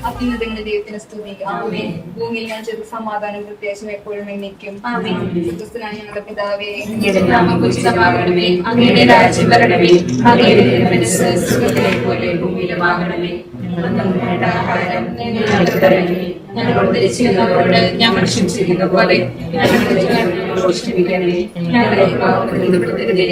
അത്യുന്നതങ്ങളുടെ ദൈവത്തിന് സ്തുതി. ആമേൻ. ഭൂമിയിൽ ഞാൻ ചെറു സമാധാനം പ്രത്യാശം എപ്പോഴും എന്നേക്കും. ക്രിസ്തുനായ ഞങ്ങളുടെ പിതാവേ, അങ്ങയുടെ നാമം പൂജിതമാകണമേ. അങ്ങയുടെ രാജ്യം വരണമേ. അങ്ങയുടെ തിരുമനസ്സ് സ്വർഗ്ഗത്തിലെ പോലെ ഭൂമിയിലുമാകണമേ. ഞങ്ങളുടെ ആഹാരം ഞങ്ങൾക്ക് തരണമേ. ഞങ്ങളോട് തിരിച്ചു വന്നവരോട് ഞങ്ങൾ ക്ഷമിച്ചിരിക്കുന്ന പോലെ ഞങ്ങളോട് ക്ഷമിക്കണമേ. ഞങ്ങളെ പാപത്തിൽ ഉൾപ്പെടുത്തരുതേ.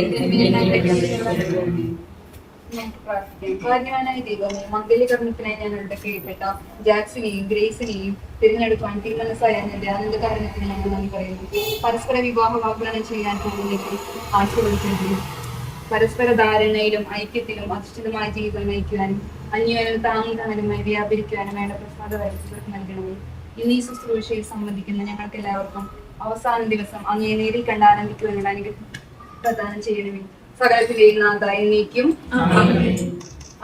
കാരണവാനായ ദൈവമേ, മംഗല്യകർമ്മത്തിനായി ഞങ്ങളുടെ കീഴ്പ്പെട്ട ജാക്സിനെയും ഗ്രേസിനെയും തിരഞ്ഞെടുക്കാൻ തിരുമനസ്സായ എന്റെ ആനന്ദ കാരണത്തിന് ഞങ്ങൾ നന്ദി പറയുന്നു. പരസ്പര വിവാഹ വാഗ്ദാനം ചെയ്യാൻ പോകുന്നെങ്കിൽ ആശീർവദിക്കുന്നു. പരസ്പര ധാരണയിലും ഐക്യത്തിലും അധിഷ്ഠിതമായ ജീവിതം നയിക്കുവാനും അന്യോന്യം താങ്ങുതാനുമായി വ്യാപരിക്കുവാനും വേണ്ട പ്രസാദ വൈദ്യുതി നൽകണമേ. ഇന്ന് ഈ ശുശ്രൂഷയിൽ സംബന്ധിക്കുന്ന ഞങ്ങൾക്ക് എല്ലാവർക്കും അവസാന ദിവസം അങ്ങയെ നേരിൽ കണ്ട് ആനന്ദിക്കുവാനുള്ള അനുഗ്രഹം പ്രദാനം ചെയ്യണമേ. സകലത്തിലെയും നാഥ എന്നേക്കും.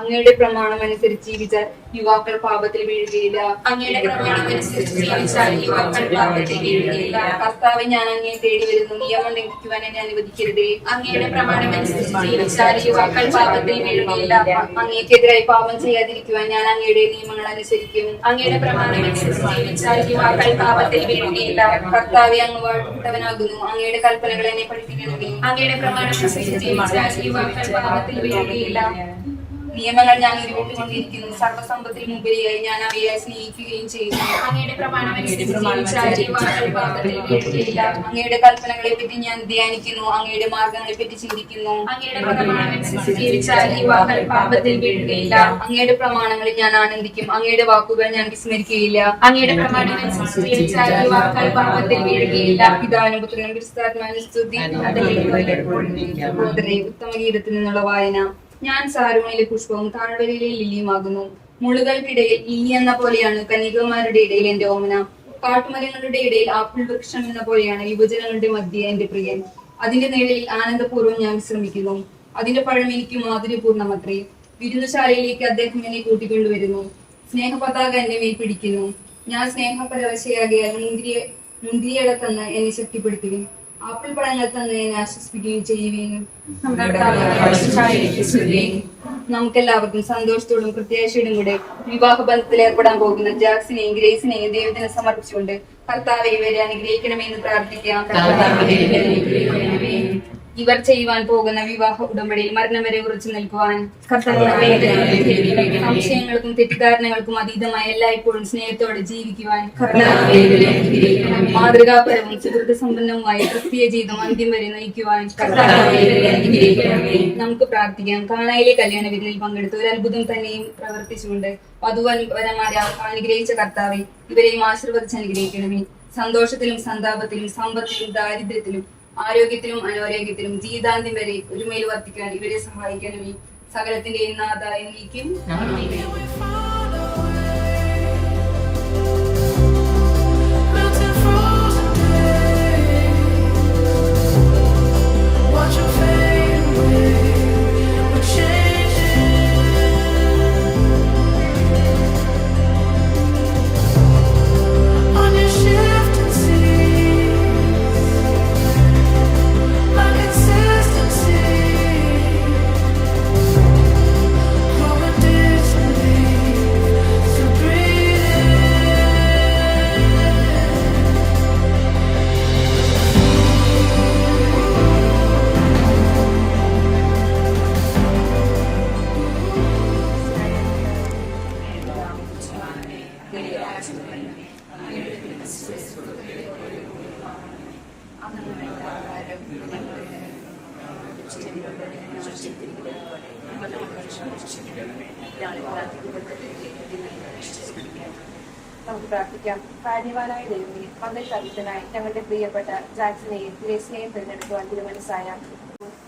അങ്ങയുടെ പ്രമാണം അനുസരിച്ച് ജീവിച്ചാൽ യുവാക്കൾ പാപത്തിൽ വീഴുകയില്ല. അങ്ങയുടെ പ്രമാണം അനുസരിച്ച് ജീവിച്ചാൽ യുവാക്കൾ പാപത്തിൽ വീഴുകയില്ല. കർത്താവെ, ഞാൻ അങ്ങയെ തേടി വരുന്നു. നിയമം ലംഘിക്കുവാൻ എന്നെ അനുവദിക്കരുതേ. അങ്ങയുടെ പ്രമാണം അനുസരിച്ച് ജീവിച്ചാൽ യുവാക്കൾ പാപത്തിൽ വീഴുകയില്ല. അങ്ങേക്കെതിരായി പാപം ചെയ്യാതിരിക്കുവാൻ ഞാൻ അങ്ങയുടെ നിയമങ്ങൾ അനുസരിക്കും. അങ്ങയുടെ പ്രമാണം അനുസരിച്ച് ജീവിച്ചാൽ യുവാക്കൾ പാപത്തിൽ വീഴുകയില്ല. കർത്താവെ, അങ്ങ് വാഴ്ത്തപ്പെട്ടവനാകുന്നു. അങ്ങയുടെ കൽപ്പനകൾ എന്നെ പഠിപ്പിക്കണമേ. അങ്ങയുടെ പ്രമാണം അനുസരിച്ച് ജീവിച്ചാൽ യുവാക്കൾ പാപത്തിൽ വീഴുകയില്ല. നിയമങ്ങൾ ഞാൻ ഉരുവിട്ടുകൊണ്ടിരിക്കുന്നു. സർവ്വസമ്പത്തിൽ മുമ്പരിയായി ഞാൻ അവയെ സ്നേഹിക്കുകയും ചെയ്യുന്നു. അങ്ങയുടെ പ്രമാണം അനുസരിച്ച് ജീവിച്ചാൽ യുവാക്കൾ പാപത്തിൽ വീഴുകയില്ല. അങ്ങയുടെ കൽപ്പനകളെ പറ്റി ഞാൻ ധ്യാനിക്കുന്നു. അങ്ങയുടെ മാർഗങ്ങളെ പറ്റി ചിന്തിക്കുന്നു. അങ്ങയുടെ പ്രമാണം അനുസരിച്ച് ജീവിച്ചാൽ യുവാക്കൾ പാപത്തിൽ വീഴുകയില്ല. അങ്ങയുടെ പ്രമാണങ്ങളിൽ ഞാൻ ആനന്ദിക്കും. അങ്ങയുടെ വാക്കുകൾ ഞാൻ വിസ്മരിക്കുകയില്ല. അങ്ങയുടെ പ്രമാണം അനുസരിച്ച് ജീവിച്ചാൽ യുവാക്കൾ പാപത്തിൽ വീഴുകയില്ല. പിതാവിനും പുത്രനും പരിശുദ്ധാത്മാവിനും സ്തുതി. ഉത്തമഗീതത്തിൽ നിന്നുള്ള വായന. ഞാൻ സാരോണിലെ പുഷ്പവും താഴ്വരയിലെ ലില്ലിയുമാകുന്നു. മുളുകൾക്കിടയിൽ ലില്ലി എന്ന പോലെയാണ് കന്യകമാരുടെ ഇടയിൽ എന്റെ ഓമന. കാട്ടുമരങ്ങളുടെ ഇടയിൽ ആപ്പിൾ വൃക്ഷം എന്ന പോലെയാണ് യുവജനങ്ങളുടെ മധ്യേ എന്റെ പ്രിയൻ. അതിന്റെ നിഴലിൽ ആനന്ദപൂർവ്വം ഞാൻ വിശ്രമിക്കുന്നു. അതിന്റെ പഴം എനിക്ക് മാധുര്യപൂർണ്ണമത്രേ. വിരുന്നുശാലയിലേക്ക് അദ്ദേഹം എന്നെ കൂട്ടിക്കൊണ്ടുവരുന്നു. സ്നേഹപതാക എന്റെ മേൽ പിടിക്കുന്നു. ഞാൻ സ്നേഹപരവശയാകിയാൽ മുന്തിരിയട തന്ന് എന്നെ ശക്തിപ്പെടുത്തുകയും ആപ്പിൾ പഴങ്ങൾ തന്ന് എന്നെ ആശ്വസിപ്പിക്കുകയും ചെയ്യുകയും നമുക്കെല്ലാവർക്കും സന്തോഷത്തോടും പ്രത്യാശയോടും കൂടെ വിവാഹ ബന്ധത്തിൽ ഏർപ്പെടാൻ പോകുന്ന ജാക്സിനെയും ഗ്രേസിനെയും ദൈവത്തിന് സമർപ്പിച്ചുകൊണ്ട് കർത്താവെ, ഇവരെ അനുഗ്രഹിക്കണമെന്ന് പ്രാർത്ഥിക്കാം. ഇവർ ചെയ്യുവാൻ പോകുന്ന വിവാഹ ഉടമ്പടിയിൽ മരണം വരെ ഉറച്ചു നിൽക്കുവാൻ സംശയങ്ങൾക്കും തെറ്റിദ്ധാരണകൾക്കും അതീതമായി എല്ലായ്പ്പോഴും സ്നേഹത്തോടെ ജീവിക്കുവാൻ മാതൃകാപരവും സുഹൃത്ത് സമ്പന്നവുമായ ക്രിസ്തീയ ജീവിതം അന്ത്യം വരെ നയിക്കുവാൻ നമുക്ക് പ്രാർത്ഥിക്കാം. കാനായിലെ കല്യാണ വിരുന്നിൽ പങ്കെടുത്ത് ഒരു അത്ഭുതം തന്നെയും പ്രവർത്തിച്ചുകൊണ്ട് വധുവരന്മാരെ അനുഗ്രഹിച്ച കർത്താവെ, ഇവരെയും ആശീർവദിച്ച് അനുഗ്രഹിക്കണമേ. സന്തോഷത്തിലും സന്താപത്തിലും സമ്പത്തിലും ദാരിദ്ര്യത്തിലും ആരോഗ്യത്തിലും അനാരോഗ്യത്തിലും ജീവിതാന്ത്യം വരെ ഒരുമയിൽ വർത്തിക്കാൻ ഇവരെ സഹായിക്കണമേ. സകലത്തിന്റെയും നാഥ എന്നേക്കും. നമുക്ക് പ്രാർത്ഥിക്കാം. കാരണവാനായ ദൈവമേ, മംഗളകർമ്മത്തിനായി ഞങ്ങളുടെ പ്രിയപ്പെട്ട ജാക്സിനെയും ഗ്രേസിനെയും തിരഞ്ഞെടുക്കുവാൻ തിരുമനസ്സായ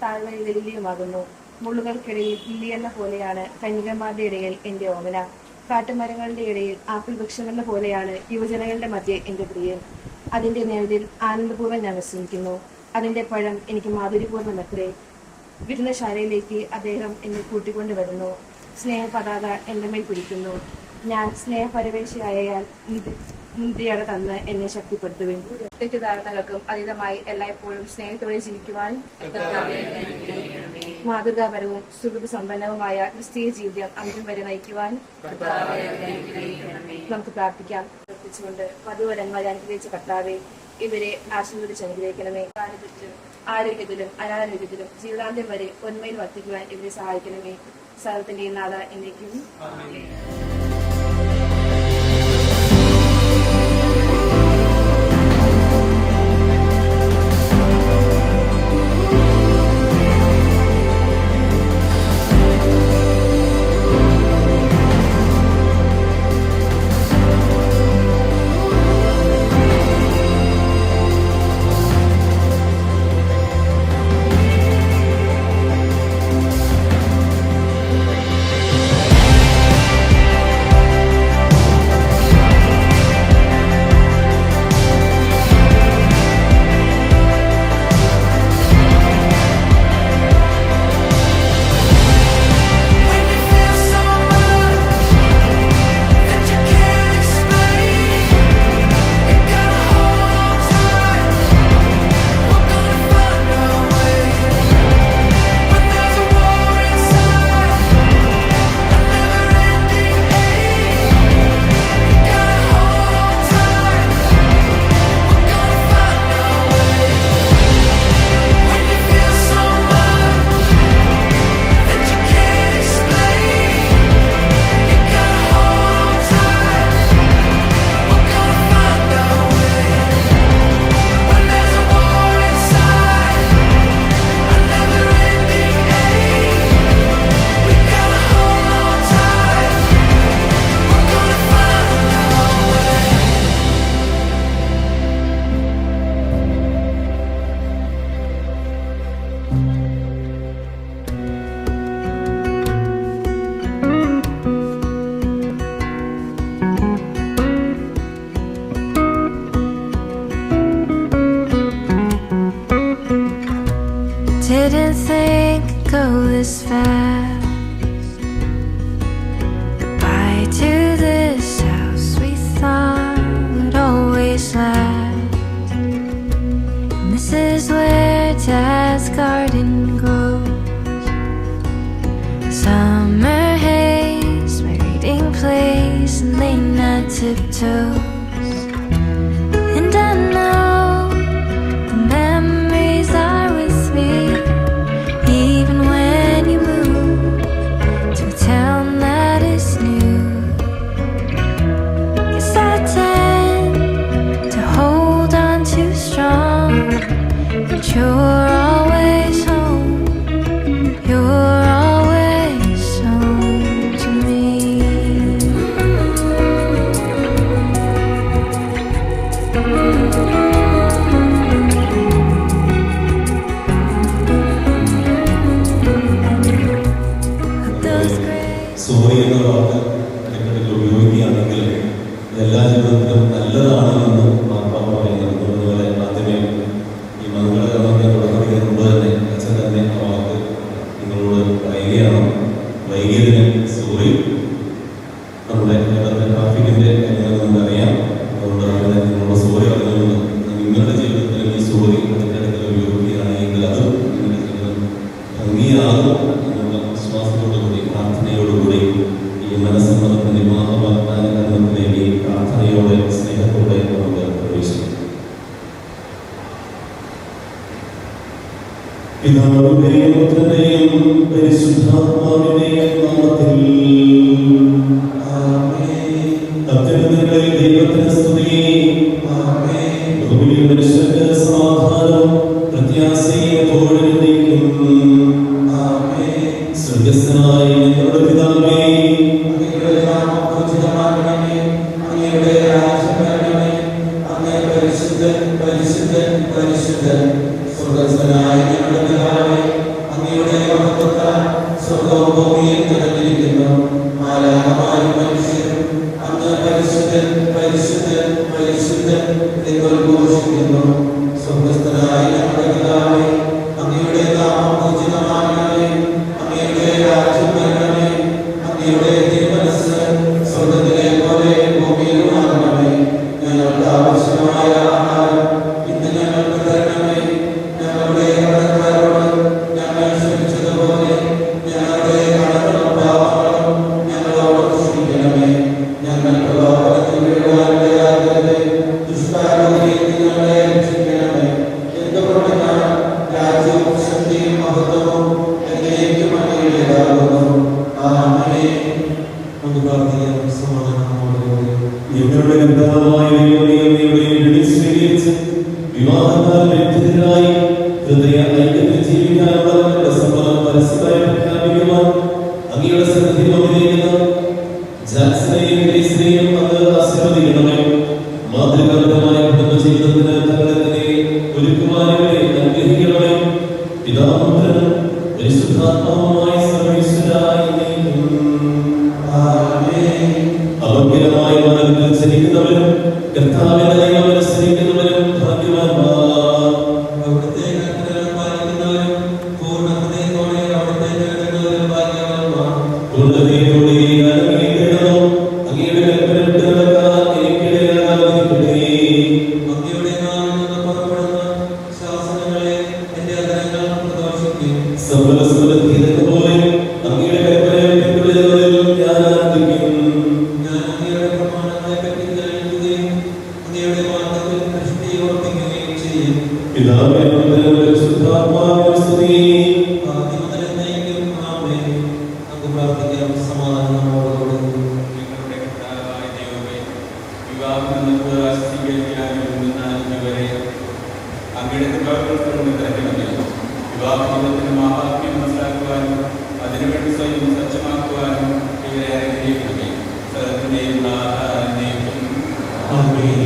താഴ്വരയിലെ ലില്ലിയുമാകുന്നു. മുള്ളുകൾക്കിടയിൽ ലില്ലി എന്ന പോലെയാണ് കന്യകമാരുടെ ഇടയിൽ എന്റെ ഓമന. കാട്ടുമരങ്ങളുടെ ഇടയിൽ ആപ്പിൾ വൃക്ഷങ്ങളുടെ പോലെയാണ് യുവജനങ്ങളുടെ മധ്യേ എന്റെ പ്രിയൻ. അതിന്റെ നിഴലിൽ ആനന്ദപൂർവ്വം ഞാൻ വിശ്രമിക്കുന്നു. അതിന്റെ പഴം എനിക്ക് മാധുര്യപൂർണ്ണമത്രേ. വിരുന്നശാലയിലേക്ക് അദ്ദേഹം എന്നെ കൂട്ടിക്കൊണ്ടുവരുന്നു. സ്നേഹപതാക എന്റെ മേൽ പിടിക്കുന്നു. ഞാൻ സ്നേഹപരവേശയായാൽ മുന്തിരിയട തന്ന് എന്നെ ശക്തിപ്പെടുത്തുവിൻ. തെറ്റിദ്ധാരണകൾക്കും അതീതമായി എല്ലായ്പ്പോഴും സ്നേഹത്തോടെ ജീവിക്കുവാൻ മാതൃകാപരവും സുഹൃത് സമ്പന്നവുമായ ക്രിസ്തീയ ജീവിതം അന്ത്യം വരെ നയിക്കുവാൻ നമുക്ക് പ്രാർത്ഥിക്കാം. പ്രവർത്തിച്ചുകൊണ്ട് വധുവരന്മാരെ അനുഗ്രഹിച്ച കർത്താവെ, ഇവരെ ആശീർവദിച്ച് അനുഗ്രഹിക്കണമേ. ആരോഗ്യത്തിലും അനാരോഗ്യത്തിലും ജീവിതാന്ത്യം വരെ ഒന്മയിൽ വർദ്ധിക്കുവാൻ ഇവരെ സഹായിക്കണമേ. സർവ്വത്തിന്റെ നാഥ എന്നേക്കും. Didn't think it'd go this fast. Goodbye to this house we thought would always last. And this is where Dad's garden grows. Summer haze, my reading place, and late night tiptoes. And I know the memories are with me, even when you move to a town that is new. Guess I tend to hold on too strong, but you're always home. You're always home to me. Those great sorry എന്ന വാക്ക് ഇടയ്ക്കിടയ്ക്ക് ഉപയോഗിക്കുകയാണെങ്കിൽ എല്ലാ ജീവിതത്തിലും നല്ലതാണെന്ന് മാർപ്പാപ്പ പറയുന്നത്. അതുപോലെ ആദ്യമേ ഈ മംഗളകർമ്മത്തെ തുടങ്ങുന്നതിന് മുമ്പ് തന്നെ അച്ഛൻ തന്നെ ആ വാക്ക് നിങ്ങളോട് പറയുകയാണ്. വൈകിയതിന് സോറി. നമ്മുടെ കേരളത്തിലെ ട്രാഫിക്കിൻ്റെ കാര്യങ്ങൾ നമുക്കറിയാം. അതുകൊണ്ട് തന്നെ നിങ്ങളോട് സോറി പറഞ്ഞുകൊണ്ട് നിങ്ങളുടെ ജീവിതത്തിൽ ഈ സോറി ഇടയ്ക്കിടയ്ക്ക് ഉപയോഗിക്കുകയാണെങ്കിൽ അത് നിങ്ങളുടെ ജീവിതം ഭംഗിയാകും എന്നുള്ള വിശ്വാസത്തോടുകൂടി പ്രാർത്ഥനയോടുകൂടി ഈ മനസ്സമ്മതത്തിന്റെ നിർമ്മാണ കർമ്മത്തിലേക്ക് പ്രാർത്ഥനയോടെ സ്നേഹത്തോടെ നമുക്ക് പ്രവേശിക്കാം. പിതാവിന്റെയും പുത്രന്റെയും പരിശുദ്ധാത്മാവിന്റെയും നാമത്തിൽ അത്യുന്നതങ്ങളിൽ ദൈവത്തിന് സ്തുതി. ഭൂമിയിൽ മനുഷ്യർക്ക് സമാധാനവും പ്രത്യാശയും എപ്പോഴും നീക്കും. സ്വർഗ്ഗസ്ഥനായ ഞങ്ങളുടെ പിതാവേ, അങ്ങയുടെ നാമം പൂജിതമാകണമേ. അങ്ങയുടെ രാജ്യം വരണമേ. അങ്ങ് പരിശുദ്ധൻ പരിശുദ്ധൻ പരിശുദ്ധൻ. സ്വർഗ്ഗസ്ഥനായ ഞങ്ങളുടെ പിതാവേ, അങ്ങയുടെ മഹത്വത്താൽ സ്വർഗ്ഗവും ഭൂമിയും നിറഞ്ഞിരിക്കുന്നു. മാലാഖമാരും മനുഷ്യരും അങ്ങ് പരിശുദ്ധൻ പരിശുദ്ധൻ പരിശുദ്ധൻ എന്ന് ഘോഷിക്കുന്നു. സ്വർഗ്ഗസ്ഥനായ ഞങ്ങളുടെ പിതാവേ, അങ്ങയുടെ നാമം പൂജിതമാകണമേ. അങ്ങയുടെ രാജ്യം വരണമേ. അങ്ങയുടെ തിരുമനസ്സ് സ്വർഗ്ഗത്തിലെ പോലെ ഭൂമിയിലുമാകണമേ. ഞങ്ങൾക്ക് ആവശ്യമായ ആഹാരം ഇന്ന് ഞങ്ങൾക്ക് തരണമേ. ഞങ്ങളുടെ കടക്കാരോട് ഞങ്ങൾ ക്ഷമിച്ചതുപോലെ നമുക്ക് പ്രാർത്ഥിക്കാം. സമാധാനത്തോടെ ഞങ്ങളുടെ കർത്താവായ ദൈവമേ, വിളി സ്വീകരിച്ച് വിവാഹത്താൽ ബന്ധിതരായി ഹൃദയ ഐക്യത്തിൽ ജീവിക്കാനുള്ള ഞങ്ങളുടെ സമ്മതം പരസ്യമായി പ്രഖ്യാപിക്കുവാൻ അങ്ങയുടെ സന്നിധി വന്നിരിക്കുന്ന ജാക്സനെയും ഗ്രേസിനെയും അങ്ങ് ആശീർവദിക്കണമേ. മാതൃകാപരമായ കുടുംബ ജീവിതത്തിന് തങ്ങളെ തന്നെ ഒരുക്കുവാനവരെ അനുഗ്രഹിക്കണമേ. പിതാപുത്രനും പരിശുദ്ധാത്മാവുമായ സർവേശ്വരായ അഭംഗിരമായ മാർഗ്ഗത്തിൽ ചരിക്കുന്നവരും കർത്താവിന്റെ ദൈവം അനുസരിക്കുന്നവരും ഭാഗ്യവാന്മാർ. അവിടുത്തെ കൽപ്പനകൾ പാലിക്കുന്നവരും പൂർണ്ണ ഹൃദയത്തോടെ അവിടുത്തെ കേൾക്കുന്നവരും ഭാഗ്യവാന്മാർ. പൂർണ്ണതയോടെ ഞാൻ അങ്ങയെ തേടുന്നു. അങ്ങയുടെ കൽപ്പന വിട്ടു നടക്കാൻ എനിക്കിടയാകാതിരിക്കട്ടെ. അങ്ങയുടെ നാവിൽ നിന്ന് പുറപ്പെടുന്ന ശാസനങ്ങളെ എന്റെ അധരങ്ങൾ പ്രഘോഷിക്കും. പോലെ അങ്ങയുടെ കൽപ്പനയെ പിന്തുടരുന്നതിൽ ഞാൻ ആനന്ദിക്കും. ഞാൻ അങ്ങയുടെ പ്രമാണങ്ങളെ പറ്റി തെളിയിക്കുകയും അങ്ങയുടെ മാർഗ്ഗത്തിൽ ദൃഷ്ടി ഉറപ്പിക്കുകയും ചെയ്യും. പിതാവേ, പുത്രനും പരിശുദ്ധാത്മാവിനും സ്തുതി. ആദ്യം മുതൽ എന്നേക്കും ആമേൻ. നമുക്ക് പ്രാർത്ഥിക്കാം. സമാധാനത്തോടെ ഞങ്ങളുടെ കർത്താവായ ദൈവമേ, വിവാഹം നമുക്ക് ആശീർവദിക്കാനുവരെ അങ്ങയുടെ കൃപകൾക്കൊന്ന് തരക്കണമേ. വിവാഹ ജീവിതത്തിന് മാഹാത്മ്യം മനസ്സിലാക്കുവാനും അതിനുവേണ്ടി സ്വയം സജ്ജമാക്കുവാനും ഇവരെ അനുഗ്രഹിക്കണമേ. സ്ഥലത്തിൻ്റെയും നാഥാന്റെയും ആമേൻ.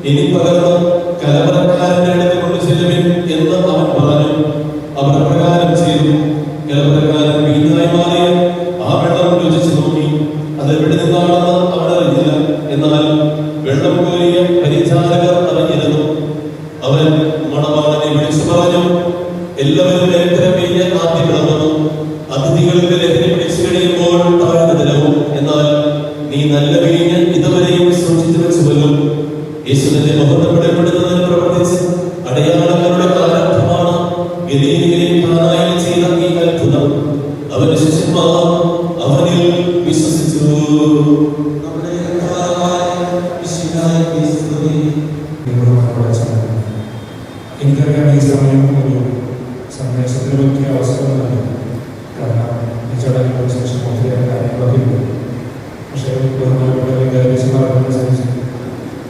ഇനി പകർന്ന് കലവറക്കാരന്റെ അടുത്ത് കൊണ്ട് ചെല്ലുവിൻ എന്ന് അവൻ പറഞ്ഞു. അവർ പ്രകാരം ചെയ്തു. ജലപ്രകാരം വീഞ്ഞായി മാറിയ ആ വെള്ളം രുചിച്ചു നോക്കി. അത് എവിടെ നിന്നാണെന്ന് അവർ അറിഞ്ഞില്ല. എന്നാൽ വെള്ളം കോരിയ പരിചാരകർ അറിഞ്ഞിരുന്നു. അവൻ മണവാളനെ വിളിച്ചു പറഞ്ഞു, എല്ലാവരും ലഹരി വീഞ്ഞ് ആദ്യം വിളമ്പുന്നു. അതിഥികൾക്ക് ലഹരി പിടിച്ചു കഴിയുമ്പോൾ താഴ്ന്നതിലാവും. എന്നാൽ നീ നല്ല വീഞ്ഞ് ഇതുവരെയും സൂക്ഷിച്ചു വെച്ചുവല്ലോ. യേശുവിനെ മഹത്വപ്പെടപ്പെടുന്നതിന് പ്രവർത്തിച്ച് അടയാളങ്ങളുടെ ആരംഭമാണ് ഗലീലയിലെ കാനായിൽ ചെയ്ത ഈ അത്ഭുതം. അവന്റെ ശിഷ്യന്മാർ അവനിൽ വിശ്വസിച്ചു. നമ്മുടെ കർത്താവായ മിശിഹായ്ക്ക് സ്തുതി. എനിക്കറിയാം ഈ സമയം ഒരു സന്ദേശത്തിന് പറ്റിയ അവസരമൊന്നുമല്ല. കാരണം ഈ ചടങ്ങിന് ശേഷം ഒത്തിരി കാര്യങ്ങളൊക്കെ ഉണ്ട്. പക്ഷേ ബഹുമാനപ്പെട്ട വികാരിച്ചനുസരിച്ച്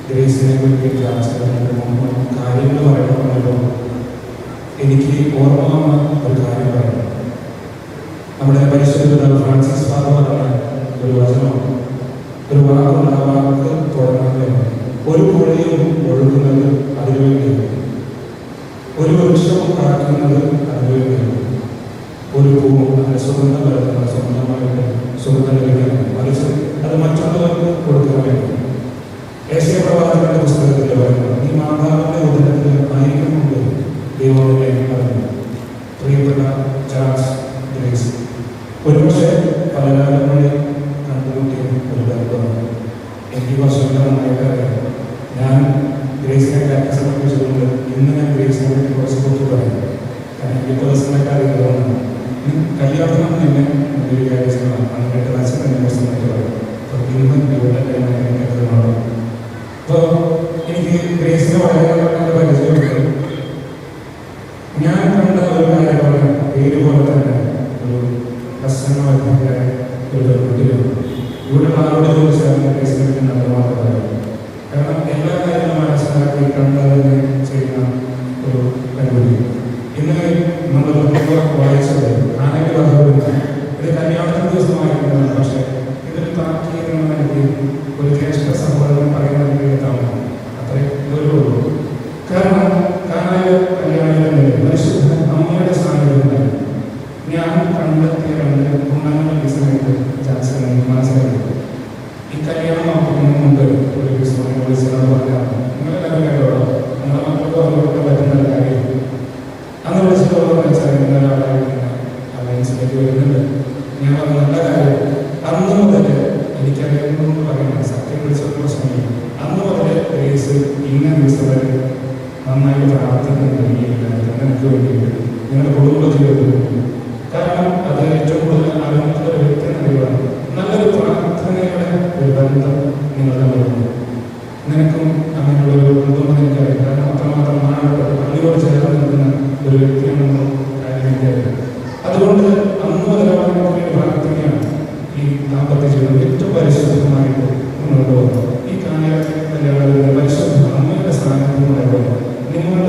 ഗ്രേസിനെ പറ്റി കാര്യങ്ങൾ പറയണമെന്നല്ലോ എനിക്ക് ഓർമ്മ വന്ന ഒരു കാര്യം പറയണം. നമ്മുടെ പരിശുദ്ധ ഫ്രാൻസിസ് പാപ്പ പറഞ്ഞ ഒരു വചനമാണ്. ഒരു വാക്കുണ്ട്, ആ വാക്ക് തുടങ്ങുന്നത് ഒരു പുഴയും ഒഴുകുന്നത് അതിനുവേണ്ടിയാണ്, ഒരു വൃക്ഷവും കാക്കുന്നത് അതിനുവേണ്ടിയാണ്, ഒരു പൂവും അതിന്റെ സുഗന്ധം വരുന്നത് സ്വന്തമായിട്ട് സുഗന്ധം ലഭിക്കണം, മറിച്ച് അത് മറ്റുള്ളവർക്ക് കൊടുക്കാൻ വേണ്ടി. ഏഷ്യാപ്രവാചകന്റെ പുസ്തകത്തിൽ പറയുന്നത് ഈ മാതാവിന്റെ ഉദരത്തിൽ ആയിരിക്കുന്നുണ്ട് ദൈവത്തിലെ പറഞ്ഞു. പ്രിയപ്പെട്ട ചാൾസ് ഗ്രേസ്, ഒരുപക്ഷെ പലകാലം വഴി കണ്ടുമുട്ടിയ ഒരു ബന്ധമാണ്. എനിക്ക് വർഷങ്ങൾ നന്നായിട്ട് അറിയാം. ഞാൻ ഗ്രേസിനെ കാറ്റ് സമർപ്പിച്ചതുകൊണ്ട് ഇന്ന് ഞാൻ ഗ്രേസിനെ പറ്റി കുറച്ച് കുറിച്ച് പറയാം. കാരണം എനിക്ക് പേഴ്സണലായിട്ട് അറിയുന്നതാണ്. കല്യാണം തന്നെ ഒരു കാര്യമാണ്. അങ്ങനെ ക്ലാസ്സിൽ തന്നെ പേഴ്സണലായിട്ട് പറയും. അപ്പോൾ ഇന്ന് ഇവിടെ എനിക്കറിയാം. അപ്പോൾ എനിക്ക് ഗ്രേസിനെ വളരെ പരിചയമുണ്ട്. ഞാൻ കണ്ട ഒരു കാര്യമാണ് പേര് പോലെ തന്നെ ഒരു പ്രസന്നമായ ഒരു കുട്ടിയാണ്. ഇവിടെ ആരോട് ചോദിച്ചാൽ ഗ്രേസിനെ പറ്റി നല്ല മാത്രം പറയും. കാരണം എല്ലാ കാര്യങ്ങളും മനസ്സിലാക്കി കണ്ടതിന് ചെയ്യുന്ന ഒരു പരിപാടി. ഇന്ന് നമ്മൾ വായിച്ചത് ആനയ്ക്ക് പറഞ്ഞത് ഇത് കല്യാണത്തിന് ദിവസമായിരുന്നതാണ്. പക്ഷേ ഇതൊരു താക്കീതെന്ന് എനിക്ക് ഒരു ജ്യേഷ്ഠ സഹോദരൻ പറയുന്നത് കേട്ടാണ്. അത്രയും ദൂരമുള്ളൂ. കാരണം കല്യാണത്തിന് പരിശുദ്ധ അമ്മയുടെ സാന്നിധ്യത്തിൽ ഞാൻ കണ്ടെത്തിയ രണ്ട് ഗുണങ്ങൾ സമയത്ത് ജാൻസനെ മനസ്സിലാക്കി. ഈ കല്യാണം നോക്കുന്നതിന് ഒരു ദിവസം വിളിച്ചത് പറഞ്ഞാൽ നിങ്ങളുടെ കല്യാണോ നിങ്ങളുടെ മക്കൾക്ക് പറഞ്ഞു കൊടുക്കാൻ പറ്റുന്ന കാര്യം അന്ന് വിളിച്ചിട്ടുള്ളതെന്ന് വെച്ചാൽ ഇന്നലെ അലയൻസിലേക്ക് വരുന്നുണ്ട്. ഞാൻ പറഞ്ഞ നല്ല കാര്യം. അന്ന് മുതൽ എനിക്കറിയാമെന്ന് പറയുന്നത് സത്യം വിളിച്ചപ്പോൾ സമയം അന്ന് മുതൽ ഗ്രേസ് ഇന്ന ദിവസം വരെ നന്നായി പ്രാർത്ഥിക്കുന്നില്ല നിങ്ങൾക്ക് വേണ്ടിയിട്ട്, നിങ്ങളുടെ കുടുംബത്തിന് വേണ്ടി. കാരണം അത് ഏറ്റവും കൂടുതൽ അറിവുള്ള ഒരു വ്യക്തി അറിവാണ്. നല്ലൊരു പ്രാർത്ഥനയുടെ ഒരു ബന്ധം നിങ്ങളുടെ മുന്നിലുണ്ട്. നിനക്കും അങ്ങനെയുള്ള ഒരു ബന്ധമെന്ന് എനിക്കറിയാം. കാരണം അത്രമാത്രം മാനപ്പെട്ട പള്ളിയോട് ചേർന്ന് നിൽക്കുന്ന ഒരു വ്യക്തിയാണെന്ന് കാര്യം എനിക്കറിയാം. അതുകൊണ്ട് അന്ന് മുതലാണ് പ്രാർത്ഥനയാണ് ഈ ദാമ്പത്യ ജീവിതം ഏറ്റവും പരിശുദ്ധമായിട്ട് മുന്നോട്ട് പോകുന്നത്. ഈ കല്യാണത്തിന്റെ പരിശുദ്ധ അമ്മയുടെ സ്ഥാനത്തുനിന്ന് നിങ്ങൾ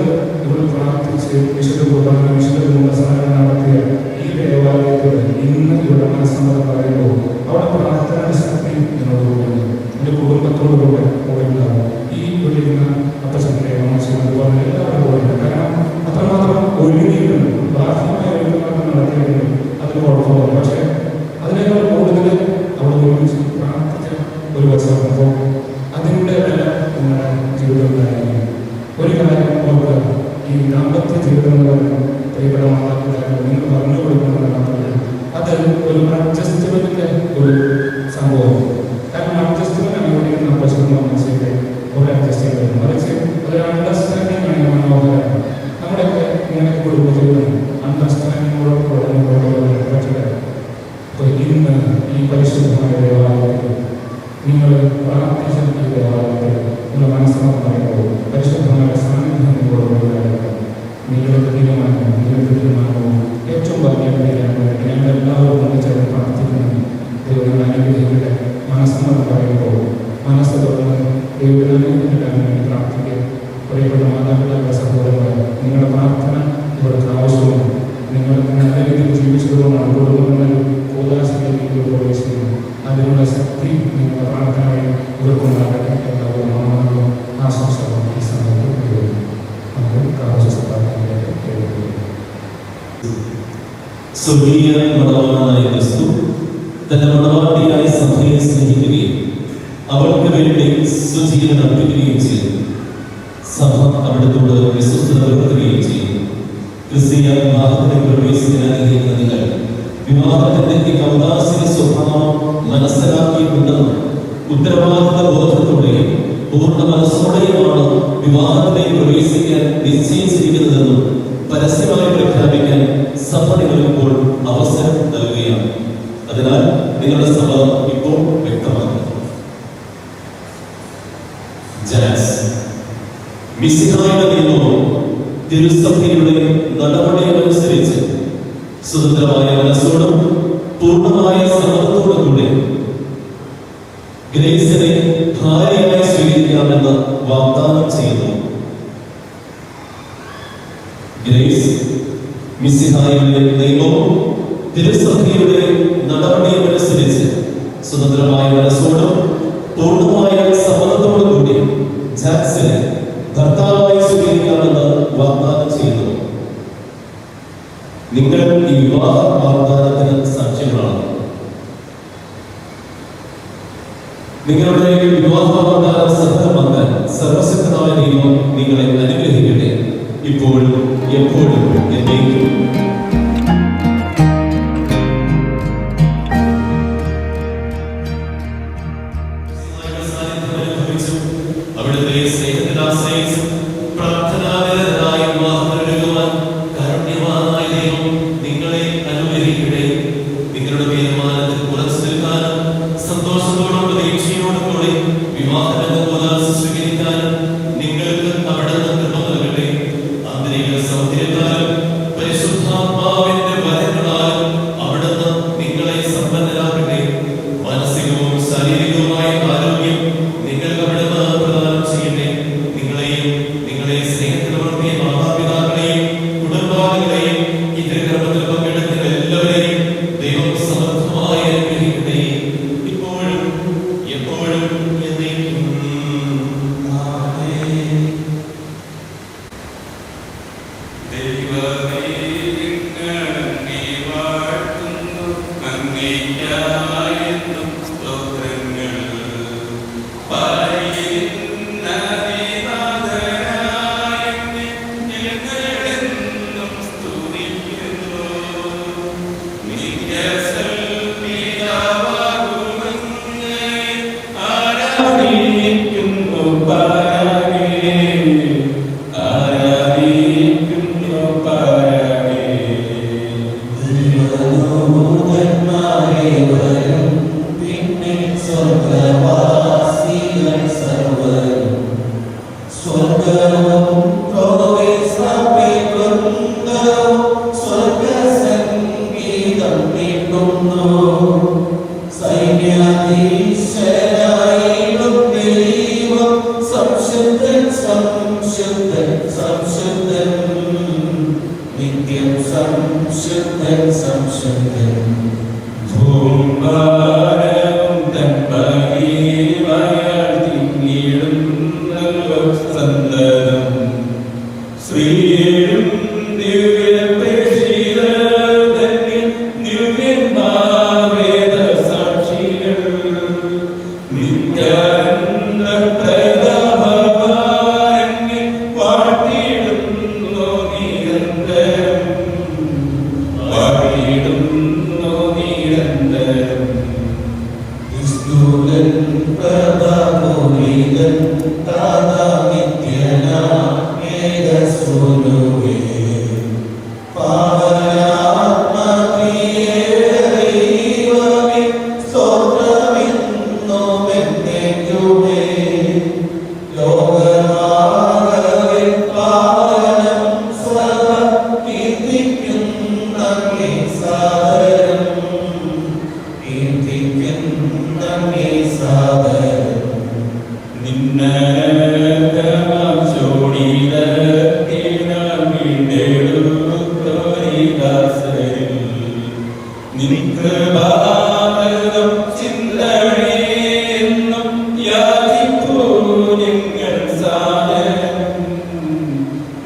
ഇവിടെ പ്രാർത്ഥിച്ച് വിശുദ്ധ കുർബാന വിശുദ്ധ കുംഭസാരം നടത്തിയ ഈ ദേവാലയത്തിൽ ഇന്ന് ഇവിടെ മനസ്സമ്മതം പറയുമ്പോൾ അവിടെ പ്രാർത്ഥനയുടെ ശക്തി നിന്നോട് കൂടുന്നു. എൻ്റെ കുടുംബത്തോടു കൂടെ ഉണ്ടാകും. ഈ വിളിക്കുന്ന അപ്പച്ചൻ്റെ അമ്മച്ചൻ അതുപോലെ എല്ലാവരും കൂടെ. കാരണം അത്രമാത്രം ഒരുങ്ങിയിട്ടുണ്ട്. ബാഹ്യമായ ഒരുക്കങ്ങളൊക്കെ നടത്തിയിട്ടുണ്ട്. അതിന് കുഴപ്പമില്ല. പക്ഷേ അതിനേക്കാൾ കൂടുതൽ അവിടെ ഒരുമിച്ച് പ്രാർത്ഥിച്ച ഒരു വശം അതിൻ്റെ വില നിങ്ങളുടെ ജീവിതത്തിലായിരിക്കും. ഒരു കാര്യം ഓർക്കുക, ഈ ദാമ്പത്യ ജീവിതം എന്ന് പറയുന്നത് പ്രിയപ്പെട്ട മാതാപിതാക്കൾ നിങ്ങൾ പറഞ്ഞു കൊടുക്കുന്നത് മാത്രമല്ല, അത് ഒരു അഡ്ജസ്റ്റ്മെന്റിന്റെ ഒരു സംഭവം. കാരണം അഡ്ജസ്റ്റ്മെന്റ് അനുഭവിക്കുന്ന പശുക്കളും അമ്മച്ചയൊക്കെ കുറെ അഡ്ജസ്റ്റ് ചെയ്തു. മറിച്ച് അതൊരു അണ്ടർസ്റ്റാൻഡിങ് ആണ്. മനോഹരമാണ്. നമ്മുടെയൊക്കെ ഇങ്ങനെ കുടുംബജീവിതം അണ്ടർസ്റ്റാൻഡിങ്ങോട് പറ്റില്ല. അപ്പോൾ ഇന്ന് ഈ പരിശുദ്ധമായ ദേവാലയത്തിൽ നിങ്ങൾ പ്രാർത്ഥിച്ച ഈ ദേവാലയത്തിൽ നിങ്ങളുടെ മനസ്സമ്മതം പറയുമ്പോൾ പരിശുദ്ധമായ സാന്നിധ്യം നിങ്ങളോടുണ്ടായിരിക്കും. നിങ്ങളുടെ തീരുമാനവും ഏറ്റവും ഭംഗിയാക്കാൻ വേണ്ടി ഞങ്ങൾ എല്ലാവരും ഒന്നിച്ചേർന്ന് പ്രാർത്ഥിക്കുന്നു. ദൈവങ്ങൾ അനുഗ്രഹിക്കട്ടെ. മനസ്സമ്മതം പറയുമ്പോൾ മനസ്സ് തുറന്ന് ദൈവത്തിന് അനുഗ്രഹിക്കാൻ വേണ്ടി പ്രാർത്ഥിക്കുക. പ്രിയപ്പെട്ട മാതാപിതാക്കളുടെ സഹോദരന്മാർ, നിങ്ങളുടെ പ്രാർത്ഥന ഇവർക്ക് ആവശ്യമാണ്. നിങ്ങൾ നല്ല രീതിയിൽ ജീവിച്ചതുകൊണ്ടാണ് കുടുംബങ്ങളിൽ കൂതാശയിലേക്ക് പ്രവേശിക്കുന്നത്. അതിനുള്ള ശക്തി നിങ്ങളുടെ പ്രാർത്ഥനയിൽ ഇവർക്കുണ്ടാകട്ടെ. എല്ലാവരും ആശംസകളും ഈ സമയത്ത് സ്വർഗീയ മണവാളനായ ക്രിസ്തു തന്റെ മണവാട്ടിയായ സഭയെ സ്നേഹിക്കുകയും അവൾക്ക് വേണ്ടി സ്വജീവൻ അർപ്പിക്കുകയും ചെയ്തു. സഭ അവിടത്തോട് വിശ്വസ്തത പുലർത്തുകയും ചെയ്തു. ക്രിസ്തീയ വിവാഹത്തിന് പ്രവേശിക്കാൻ ആഗ്രഹിക്കുന്ന നിങ്ങൾ വിവാഹത്തിന്റെ ഈ കൗദാസിക സ്വഭാവം മനസ്സിലാക്കിയിട്ടുണ്ടെന്നും ഉത്തരവാദിത്ത ബോധത്തോടെയും പൂർണ്ണ മനസ്സോടെയുമാണ് വിവാഹത്തിലേക്ക് പ്രവേശിക്കാൻ നിശ്ചയിച്ചിരിക്കുന്നതെന്നും പരസ്യമായി പ്രഖ്യാപിക്കാൻ സഭ നിങ്ങൾക്കിപ്പോൾ അവസരം നൽകുകയാണ്. അതിനാൽ നിങ്ങളുടെ സഭ ഇപ്പോൾ വ്യക്തമാക്കുന്നു. മിശിഹായുടെ നിയമവും തിരുസഭയുടെ നടപടികളനുസരിച്ച് സ്വതന്ത്രമായ മനസ്സോടും പൂർണ്ണമായ സമ്മതത്തോടും കൂടെ ഗ്രേസിനെ ഭാര്യയായി സ്വീകരിക്കാമെന്ന് വാഗ്ദാനം ചെയ്യുന്നു. ഗ്രേസ് മിശിഹായുടെ നിയമവും തിരുസഭയുടെ നടപടികളനുസരിച്ച് സ്വതന്ത്രമായ മനസ്സോടും പൂർണ്ണമായ സമ്മതത്തോടും കൂടി ജാക്സിനെ ഭർത്താവായി സ്വീകരിക്കാമെന്ന് വാഗ്ദാനം ചെയ്യുന്നു. നിങ്ങൾ ഈ വിവാഹ വാഗ്ദാനത്തിന് സാക്ഷ്യങ്ങളാണ്. നിങ്ങളുടെ വിവാഹ വാഗ്ദാനം സഫലമാക്കാൻ സർവശക്തനായ ദൈവം നിങ്ങളെ അനുഗ്രഹിക്കട്ടെ, ഇപ്പോഴും എപ്പോഴും എന്നേക്കും. അവിടുത്തെ സ്നേഹത്തിൽ ആശ്രയിച്ച് പ്രാർത്ഥനാനിരതരായി വിവാഹമൊരുക്കുവാൻ കാരുണ്യവാനായ ദൈവം നിങ്ങളെ അനുഗ്രഹിക്കട്ടെ. നിങ്ങളുടെ തീരുമാനത്തിൽ ഉറച്ചു നിൽക്കാനും സന്തോഷത്തോടും പ്രതീക്ഷയോടും കൂടി വിവാഹബന്ധം സ്വീകരിക്കാനും നിങ്ങൾക്ക് അവിടുന്ന് കൃപ നൽകട്ടെ. ആന്തരിക സൗന്ദര്യത്താലും പരിശുദ്ധാത്മാവിന്റെ വരങ്ങളാലും അവിടുന്ന് നിങ്ങളെ സമ്പന്നരാക്കട്ടെ. മാനസികവും ശാരീരികവുമായ ആരോഗ്യം നിങ്ങൾക്ക് അവിടുന്ന് പ്രദാനം ചെയ്യട്ടെ. നിങ്ങളെയും നിങ്ങളെ സ്നേഹത്തിൽ വളർത്തിയ മാതാപിതാക്കളെയും കുടുംബാംഗങ്ങളെയും ഇത്തരം കർമ്മത്തിൽ പങ്കെടുക്കുന്ന എല്ലാവരെയും ദൈവം സമർത്ഥമായി അനുഗ്രഹിക്കട്ടെ, ഇപ്പോഴും എപ്പോഴും എന്നേക്കും.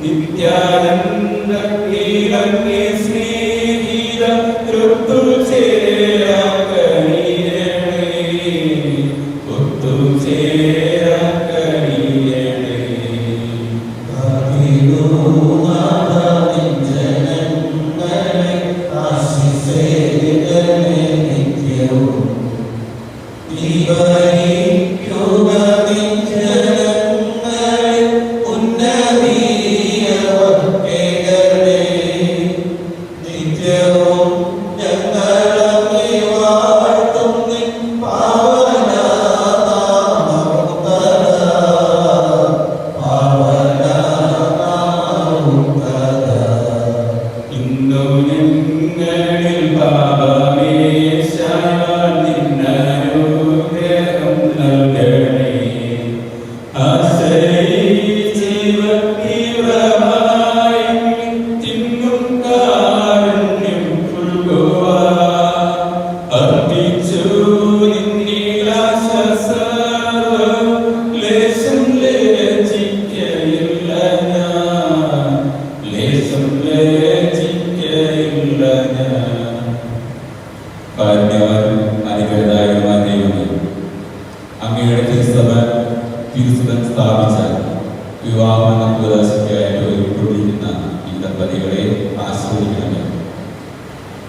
നിത്യാനന്ദ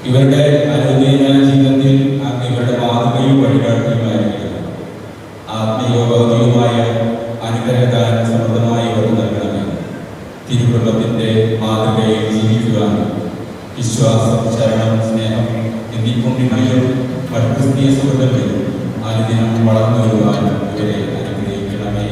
ഇവരുടെ അനുദിന ജീവിതത്തിൽ ഇവരുടെ മാതൃകയും വഴികാട്ടിയുമായിരിക്കണം. ആത്മീയ ഭൗതികമായ അനുഗ്രഹദാന സമൃദ്ധമായി ഇവർ നൽകണമേ. തിരുക്കുടുംബത്തിന്റെ മാതൃകയിൽ ജീവിക്കുവാനും വിശ്വാസം, ശരണം, സ്നേഹം എന്നീ മറ്റു ക്രിസ്തീയ സുഹൃത്തുക്കളിലും അനുദിനം വളർന്നു വരുവാനും ഇവരെ അനുഗ്രഹിക്കണമേ.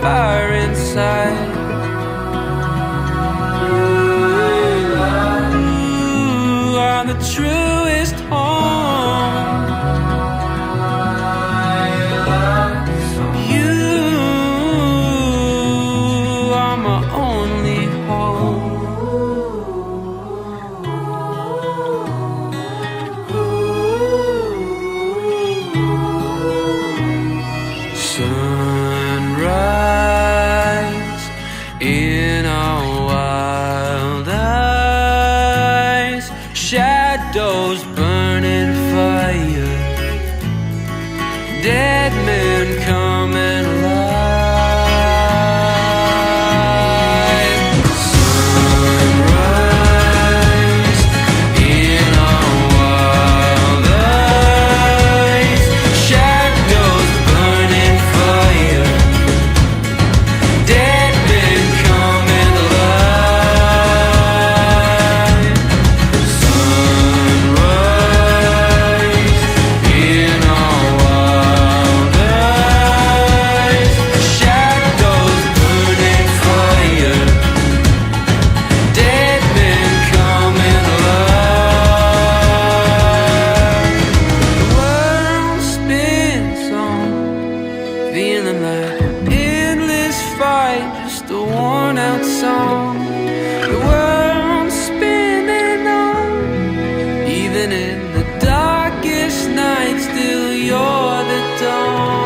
Fire inside. You are the truest home. You are my only home. Sunrise in our wild eyes, shadows burning fire, dead men coming alive. Sunrise in our wild eyes, shadows burning fire, dead men coming alive. Sunrise in our wild eyes, shadows burning fire, dead men coming alive. The world spins on, feeling like endless fight, just a worn out song. The world's spinning on, even in the darkest night, still you're the dawn.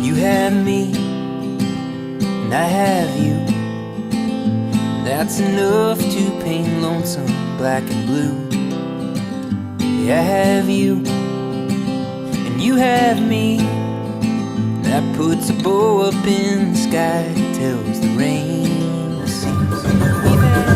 You have me, and I have you. That's enough to paint lonesome black and blue. Yeah, I have you, and you have me. That puts a bow up in the sky, tells the rain to cease. We've had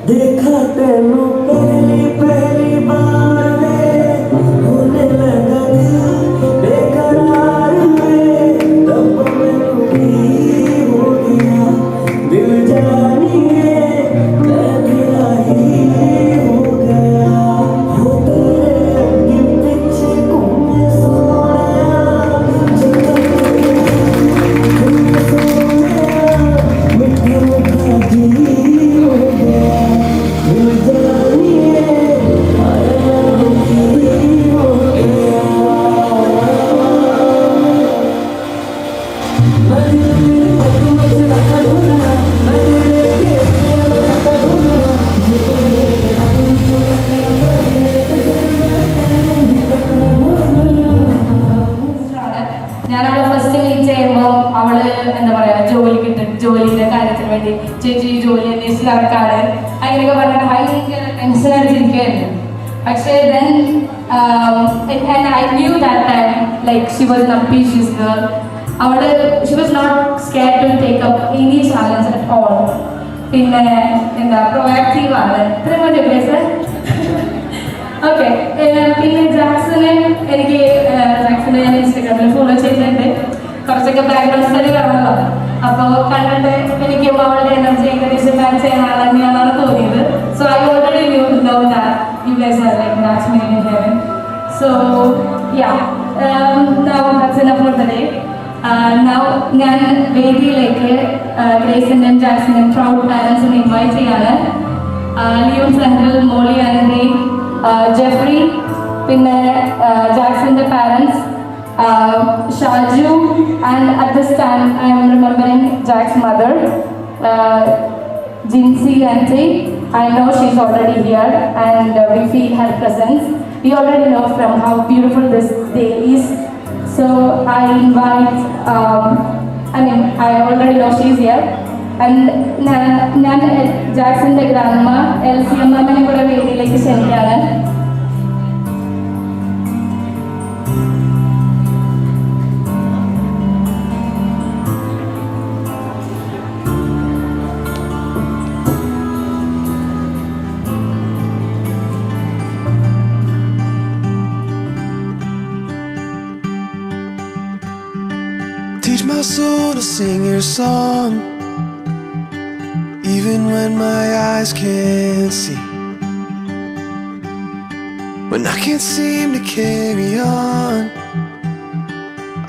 देखा तेनू पहली पहली बार में होने लगा दिल बेकरार में तब मैनू की हो गया दिल जानिए मैं तेरा ही हो गया हो तेरे अगे पीछे घूमे सोया घूमे सोया मिठा मिठा जी हो गया ഞാനവളെ ഫസ്റ്റ് മീറ്റ് ചെയ്യുമ്പോൾ അവള് എന്താ പറയാ ജോലിയുടെ കാര്യത്തിന് വേണ്ടി ചേച്ചി ജോലി അന്വേഷിച്ച് നടക്കാറ് അങ്ങനെയൊക്കെ പറഞ്ഞിട്ട് ഭയങ്കര ടെൻഷൻ അടിച്ചിരിക്കുകയായിരുന്നു പക്ഷേ then and I knew that time like she was an ambitious girl അവള് she was not scared to take up any challenge at all പിന്നെ എന്താ പ്രൊആക്റ്റീവ് ആണ് ഇത്രയും മതി സർ ഓക്കെ പിന്നെ ജാക്സനെ ഞാൻ ഇൻസ്റ്റാഗ്രാമിൽ ഫോളോ ചെയ്തിട്ടുണ്ട് കുറച്ചൊക്കെ ബാക്ക്ഗ്രൗണ്ട് സ്റ്റഡി കാണുമല്ലോ അപ്പോൾ കണ്ടിട്ട് എനിക്ക് അവളുടെ എനർജി ഏകദേശം മാച്ച് ചെയ്യുന്ന ആൾ തന്നെയാണെന്നാണ് തോന്നിയത് so I already know that you guys are like matchmade in heaven so yeah now that's enough for the day now ഞാൻ വേദിയിലേക്ക് ഗ്രേസിൻ്റെയും ജാക്സിൻ്റെയും പ്രൗഡ് പാരൻസിനെ ഇൻവൈറ്റ് ചെയ്യാണ് Leon central Molly Andrew Jeffrey പിന്നെ ജാക്സന്റെ parents Shaju and at this time I am remembering Jack's mother Jinsi auntie. I know she's already here and we feel her presence. We already know from how beautiful this day is, so I invite I already know she's here and ഞാൻ ജാക്സന്റെ grandma LC അമ്മനെ കൂടെ വേദിയിലേക്ക് ക്ഷണിക്കുകയാണ്. Teach my soul to sing your song, even when my eyes can't see. When I can't seem to carry on,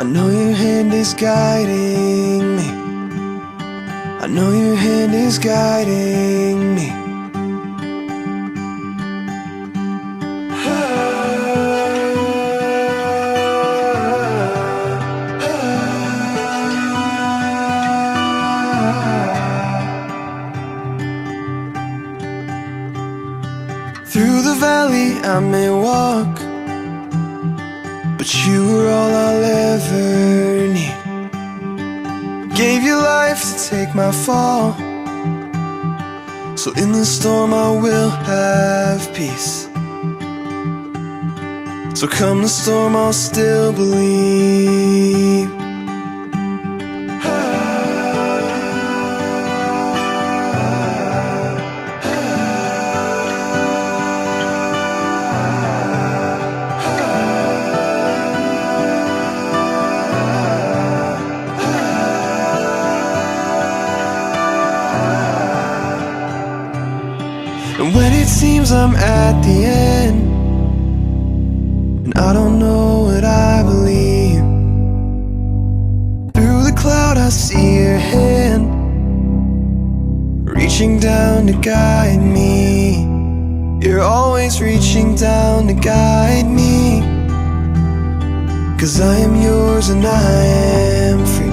I know your hand is guiding me. I know your hand is guiding me. Through the valley I may walk, but you are all I'll ever need. Gave your life to take my fall, so in the storm I will have peace. So come the storm I'll still believe. And when it seems I'm at the end, and I don't know what I believe, through the cloud I see your hand, reaching down to guide me. You're always reaching down to guide me, 'cause I am yours and I am free.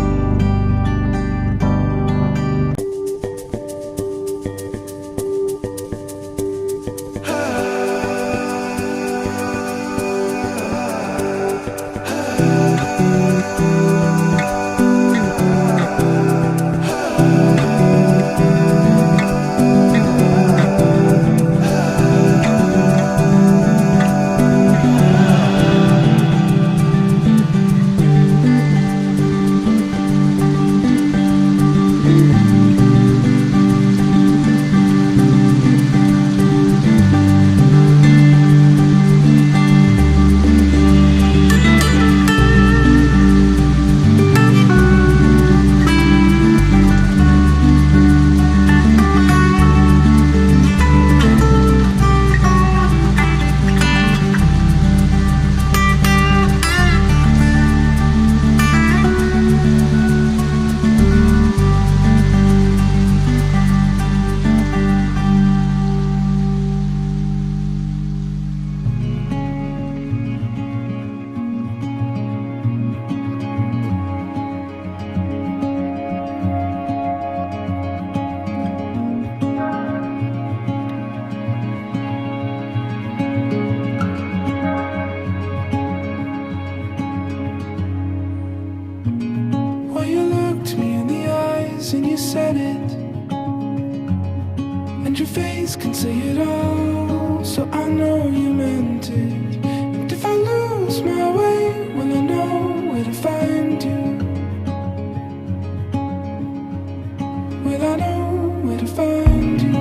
words can say it all, so I know you meant it. And if I lose my way, well, I know where to find you. Well, I know where to find you.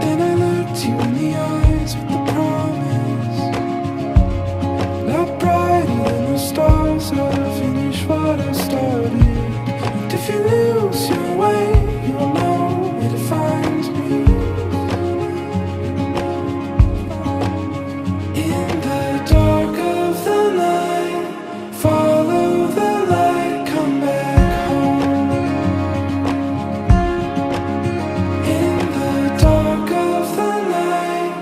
Then I looked you in the eyes with the promise, not brighter than the stars, I'll finish what I started. And if you lose your way, you'll know where to find me. In the dark of the night, follow the light, come back home. In the dark of the night,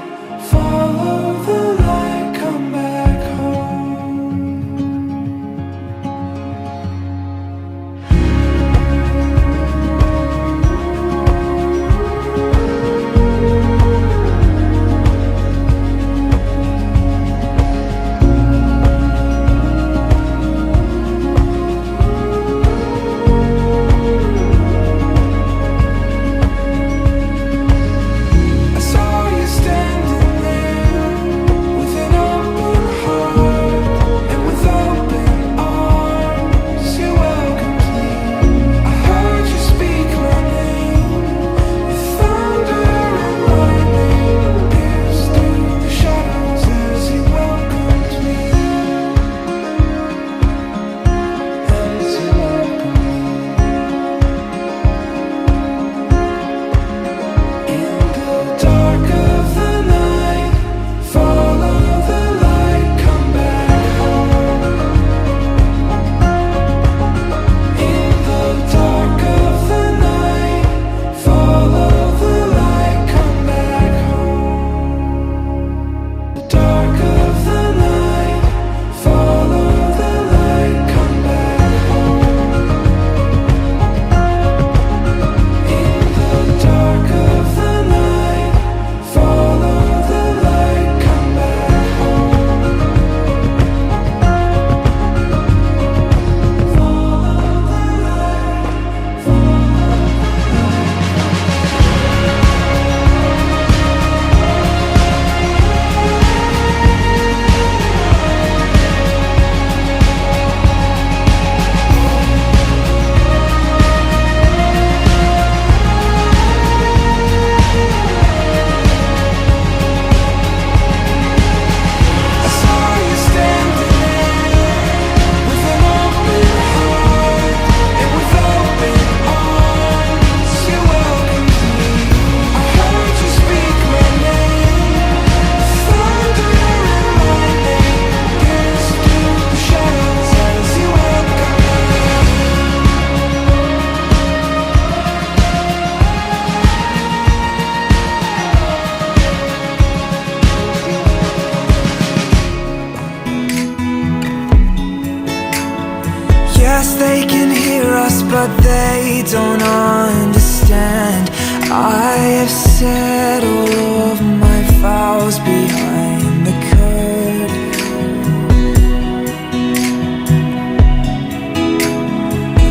follow the light, come back home. I saw you standing there with an open heart and with open arms. You welcomed me. I heard you speak my name with thunder and lightning pierced through the shadows as you welcomed me. As you welcomed me. In the dark of the night, follow the light, come back home. In the dark of the night, follow the light, come back home. The dark of the night, follow the light, come back home. In the dark of the night, follow the light, come back home. Follow the light, follow I saw you standing there with an open heart and with open arms. You welcomed me. I heard you speak my name. Thunder and lightning pierced through the shadows as you welcomed me. Yes, they can hear us, but they don't understand. I have said all of my vows behind the curtain.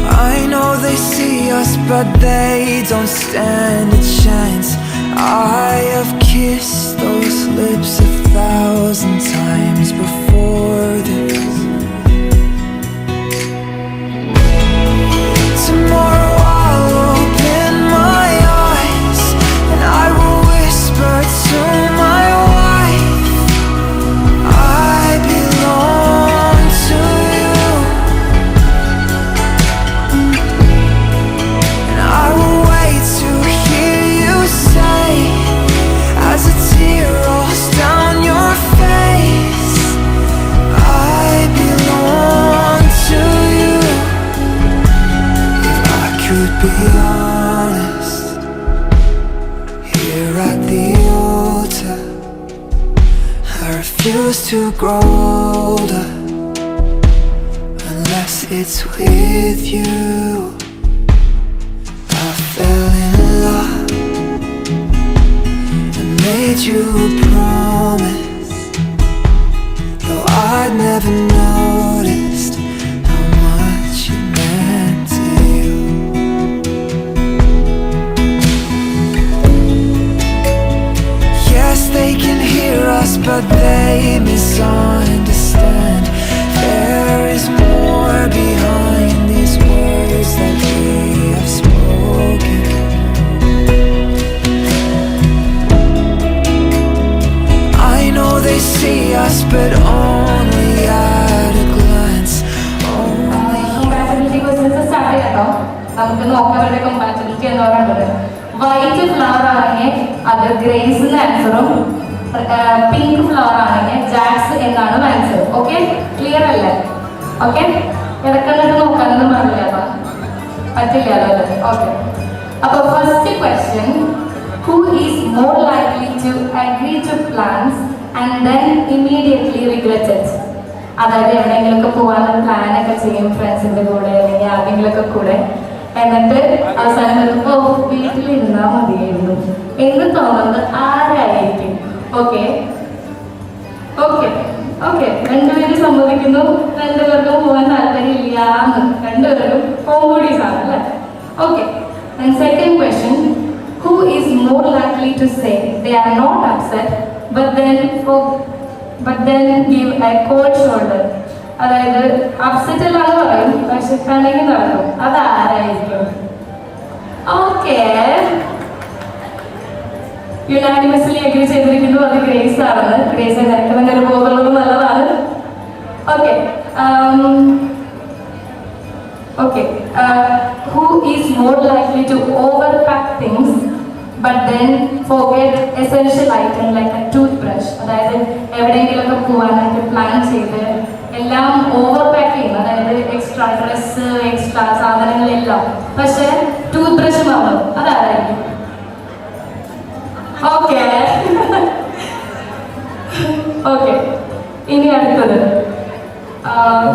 I know they see us, but they don't stand a chance. I have kissed those lips 1,000 times before this. Tomorrow I'll open my eyes and I will whisper to my wife, I belong to you. And I will wait to hear you say, as a tear rolls down your face, I belong to you. Could be honest, here at the altar, I refuse to grow older unless it's with you. I fell in love and made you a promise, though I'd never നമുക്ക് നോക്കാം അവരുടെ compatibility എന്ന് പറയുന്നത്. White flower ആണെങ്കിൽ അത് grace എന്ന ആൻസറും pink flower ആണെങ്കിൽ jacks എന്നാണ് ആൻസർ. ഓക്കെ, ക്ലിയർ അല്ലേ? ഓക്കെ, ഇടക്കണ്ടിട്ട് നോക്കാനൊന്നും പറഞ്ഞില്ല, പറ്റില്ലല്ലോ അല്ലേ? ഓക്കെ, അപ്പൊ first question, who is more likely to agree to plans and then immediately regret it? അതായത് എവിടെയെങ്കിലുമൊക്കെ പോകാനുള്ള പ്ലാനൊക്കെ ചെയ്യും ഫ്രണ്ട്സിന്റെ കൂടെ അല്ലെങ്കിൽ ആരെങ്കിലുമൊക്കെ കൂടെ, എന്നിട്ട് അവസാനം വരുമ്പോ വീട്ടിലിരുന്നാൽ മതിയായിരുന്നു എന്ന് തോന്നുന്നത് ആരായിരിക്കും? ഓക്കെ ഓക്കെ ഓക്കെ, രണ്ടുപേരും സമ്മതിക്കുന്നു, രണ്ടുപേർക്കും പോകാൻ താല്പര്യമില്ല എന്ന്, രണ്ടുപേർക്കും കോമഡീസ് ആണ് അല്ലേ? Okay, and second question, who is more likely to say they are not upset but then give a cold shoulder? അതായത് അപ്സെറ്റ് അല്ലാന്ന് പറയും പക്ഷെ കണ്ടെങ്കിൽ നടക്കും, അതാരായിരിക്കും? ഓക്കെ, യുനാനിമസ്ലി അഗ്രി ചെയ്തിരിക്കുന്നു, അത് ഗ്രേസ് ആണ്. ഗ്രേസ് നിനക്ക് ഒരു ബോധമുള്ളത് നല്ലതാണ്. Okay okay, who is more likely to overpack things but then forget essential item like a toothbrush? അതായത് എവിടെയെങ്കിലുമൊക്കെ പോകാനായിട്ട് പ്ലാൻ ചെയ്ത് എല്ലാം ഓവർ പാക്ക് ചെയ്യും, അതായത് എക്സ്ട്രാ ഡ്രസ്സ്, എക്സ്ട്രാ സാധനങ്ങളെല്ലാം, പക്ഷെ ടൂത്ത് ബ്രഷ് മാറും, അതാരായിരിക്കും? ഓക്കെ ഓക്കെ, ഇനി അടുത്തത്,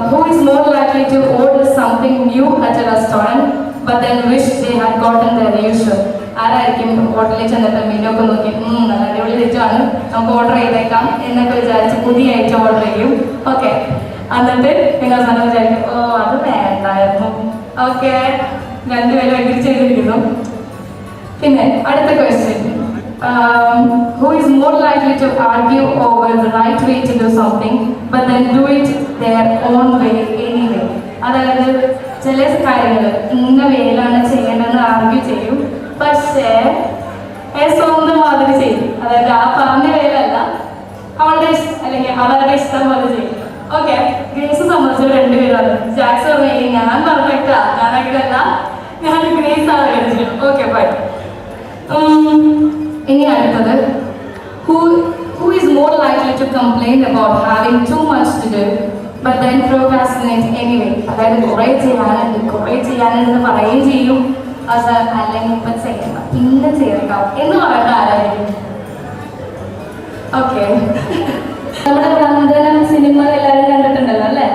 who is more likely to order something new at a restaurant but then wish they had gotten their usual? ആരായിരിക്കും ഹോട്ടലിൽ ചെന്നിട്ട് മെനു ഒക്കെ നോക്കി നല്ല അടിപൊളി തെറ്റാണ്, നമുക്ക് ഓർഡർ ചെയ്തേക്കാം എന്നൊക്കെ വിചാരിച്ച് പുതിയ ഐറ്റം ഓർഡർ ചെയ്യും. ഓക്കെ, എന്നിട്ട് നിങ്ങൾ സാധനം വിചാരിക്കും ഓ അത് വേണ്ടായിരുന്നു. ഓക്കെ, രണ്ടുപേരും അഗ്രി ചെയ്തിരിക്കുന്നു. പിന്നെ അടുത്ത question, who is more likely to argue over the right way to do something but then do it their own way anyway? അതായത് ചില കാര്യങ്ങൾ ഇന്ന വേയിലാണ് ചെയ്യേണ്ടതെന്ന് ആർഗ്യൂ ചെയ്യും, പക്ഷേ സ്വന്തം മാതിരി ചെയ്യും, അതായത് ആ പറഞ്ഞ വേലല്ല അവളുടെ അല്ലെങ്കിൽ അവരുടെ ഇഷ്ടം പോലെ ചെയ്യും. ഓക്കെ, ഗ്രേസ് സംബന്ധിച്ച് രണ്ടുപേരാണ്. ജാക്സ് പറഞ്ഞു ഞാൻ പെർഫെക്റ്റാ, ഞാൻ അങ്ങനെയല്ല, ഞാൻ ഗ്രേസ് ആണ് കളിച്ചത്. Okay bye. ഇനി അടുത്തത്, who is more likely to complain about having too much to do but then procrastinate anyway? അതായത് കുറേ ചെയ്യാനുണ്ടെന്ന് പറയുകയും ചെയ്യും, അത് അല്ലെങ്കിൽ ഇപ്പം ചെയ്യണം പിന്നെ ചേർക്കാം എന്ന് പറയുന്നത് ആരായിരിക്കും? ഓക്കെ, നമ്മുടെ വന്ദനം സിനിമ എല്ലാവരും കണ്ടിട്ടുണ്ടല്ലോ അല്ലേ?